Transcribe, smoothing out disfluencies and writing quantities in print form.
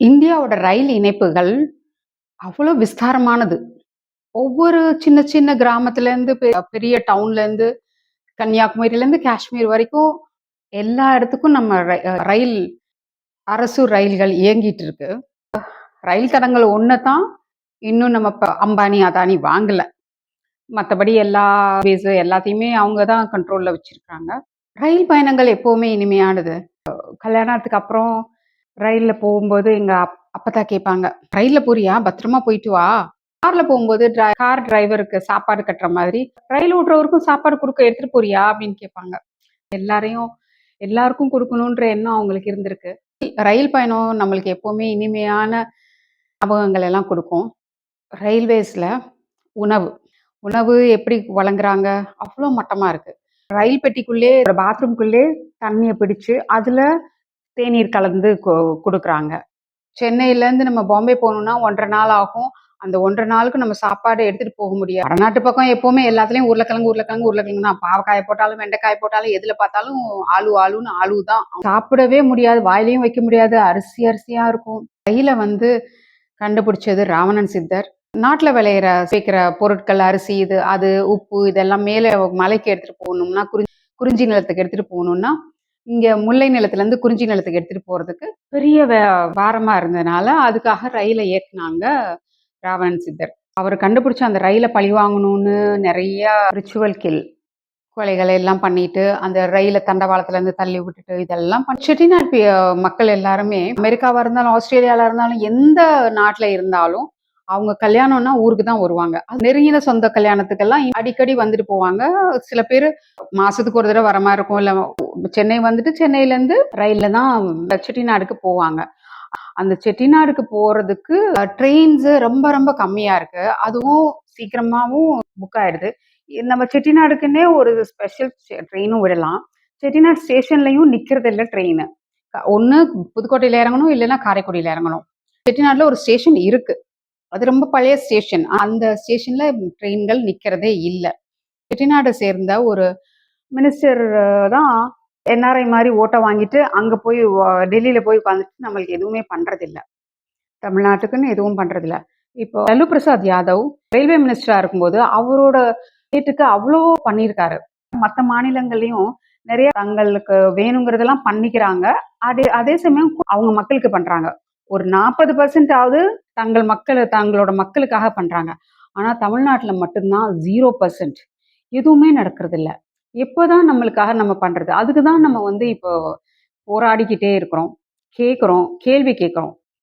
இந்தியாவோட ரயில் இணைப்புகள் அவ்வளோ விஸ்தாரமானது. ஒவ்வொரு சின்ன சின்ன கிராமத்துலேருந்து பெரிய டவுன்லேருந்து, கன்னியாகுமரியிலேருந்து காஷ்மீர் வரைக்கும் எல்லா இடத்துக்கும் நம்ம ரயில் அரசு ரயில்கள் இயங்கிட்டு இருக்கு. ரயில் தடங்கள் ஒண்ண தான் இன்னும் நம்ம அம்பானி, அதானி வாங்கல. மத்தபடி எல்லா எல்லாத்தையுமே அவங்க தான் கண்ட்ரோல்ல வச்சிருக்காங்க. ரயில் பயணங்கள் எப்பவுமே இனிமையானது. கல்யாணத்துக்கு அப்புறம் ரயில்ல போகும்போது எங்க அப்பத்தா கேட்பாங்க, "ரயில்ல போறியா? பத்திரமா போயிட்டு வா." கார்ல போகும்போது கார் டிரைவருக்கு சாப்பாடு கட்டுற மாதிரி, "ரயில் ஓட்டுறவருக்கும் சாப்பாடு குடுக்க எடுத்துட்டு போறியா?" அப்படின்னு கேட்பாங்க. எல்லாரையும் எல்லாருக்கும் குடுக்கணுன்ற எண்ணம் அவங்களுக்கு இருந்திருக்கு. ரயில் பயணம் நம்மளுக்கு எப்பவுமே இனிமையான ஞாபகங்கள் எல்லாம் குடுக்கும். ரயில்வேஸ்ல உணவு. உணவு எப்படி வழங்குறாங்க? அவ்ளோ மட்டமா இருக்கு. ரயில் பெட்டிக்குள்ளே பாத்ரூம்குள்ளே தண்ணிய பிடிச்சு, அதுல தேநீர் கலந்து குடுக்குறாங்க. சென்னையிலேருந்து நம்ம பாம்பே போகணும்னா 1 1/2 நாள் ஆகும். அந்த 1 1/2 நாளுக்கு நம்ம சாப்பாடு எடுத்துட்டு போக முடியாது. வடநாட்டு பக்கம் எப்பவுமே எல்லாத்துலயும் உருளைக்கிழங்கு, உருளைக்கிழங்கு, உருளைக்கிழங்கு தான். பாவக்காய போட்டாலும், வெண்டைக்காய போட்டாலும், எதுல பார்த்தாலும் ஆலுன்னு ஆலு தான். சாப்பிடவே முடியாது. வாயிலயும் வைக்க முடியாது. அரிசியா இருக்கும். ரயில கண்டுபிடிச்சது ராவணன் சித்தர். நாட்டுல விளையிற சேர்க்கிற பொருட்கள், அரிசி அது உப்பு இதெல்லாம் மேல மலைக்கு எடுத்துட்டு போகணும்னா, குறிஞ்சி நிலத்துக்கு எடுத்துட்டு போகணும்னா, இங்க முல்லை நிலத்துல குறிஞ்சி நிலத்துக்கு எடுத்துட்டு போறதுக்கு பெரிய பாரமா இருந்ததுனால, அதுக்காக ரயில இயக்குனாங்க ராவணன் சித்தர். அவர் கண்டுபிடிச்ச அந்த ரயில பழிவாங்கணும்னு நெறைய ரிச்சுவல் கில் கொலைகளை எல்லாம் பண்ணிட்டு, அந்த ரயில தண்டவாளத்துல இருந்து தள்ளி விட்டுட்டு, இதெல்லாம் செட்டிநாடு மக்கள் எல்லாருமே அமெரிக்காவா இருந்தாலும், ஆஸ்திரேலியால இருந்தாலும், எந்த நாட்டுல இருந்தாலும், அவங்க கல்யாணம்னா ஊருக்கு தான் வருவாங்க. நெருங்கின சொந்த கல்யாணத்துக்கெல்லாம் அடிக்கடி வந்துட்டு போவாங்க. சில பேரு மாசத்துக்கு ஒரு தடவ வர மாரி இருக்கும். இல்ல சென்னை வந்துட்டு சென்னையிலேருந்து ரயில்ல தான் செட்டிநாடுக்கு போவாங்க. அந்த செட்டிநாடுக்கு போறதுக்கு ட்ரெயின்ஸ் ரொம்ப ரொம்ப கம்மியா இருக்கு. அதுவும் சீக்கிரமாவும் புக் ஆயிடுது. நம்ம செட்டிநாடுக்குன்னே ஒரு ஸ்பெஷல் ட்ரெயினும் விடலாம். செட்டிநாடு ஸ்டேஷன்லயும் நிக்கிறது இல்ல ட்ரெயின். ஒண்ணு புதுக்கோட்டையில இறங்கணும், இல்லன்னா காரைக்குடியில இறங்கணும். செட்டிநாடுல ஒரு ஸ்டேஷன் இருக்கு. அது ரொம்ப பழைய ஸ்டேஷன். அந்த ஸ்டேஷன்ல ட்ரெயின்கள் நிக்கிறதே இல்ல. செட்டிநாட சேர்ந்த ஒரு மினிஸ்டர் தான் என்ஆர்ஐ மாரி ஓட்ட வாங்கிட்டு, அங்க போய் டெல்லியில போய் உட்காந்துட்டு நம்மளுக்கு எதுவுமே பண்றதில்ல. தமிழ்நாட்டுக்குன்னு எதுவும் பண்றதில்ல. இப்போ லல்லு பிரசாத் யாதவ் ரயில்வே மினிஸ்டரா இருக்கும்போது, அவரோட ஸ்டேட்டுக்கு அவ்ளோ பண்ணியிருக்காரு. மத்த மாநிலங்கள்லயும் நெறைய தங்களுக்கு வேணுங்கிறதெல்லாம் பண்ணிக்கிறாங்க. அதே அதே சமயம் அவங்க மக்களுக்கு பண்றாங்க. ஒரு 40% ஆவது தங்களோட மக்களுக்காக பண்றாங்க. ஆனா தமிழ்நாட்டுல மட்டும் தான் 0% எதுவுமே நடக்கிறதில்ல. எப்பதான் நம்மளுக்காக நம்ம பண்றது? அதுக்கு தான் நம்ம இப்போ போராடிக்கிட்டே இருக்கிறோம். கேட்கிறோம். கேள்வி கேட்கிறோம்.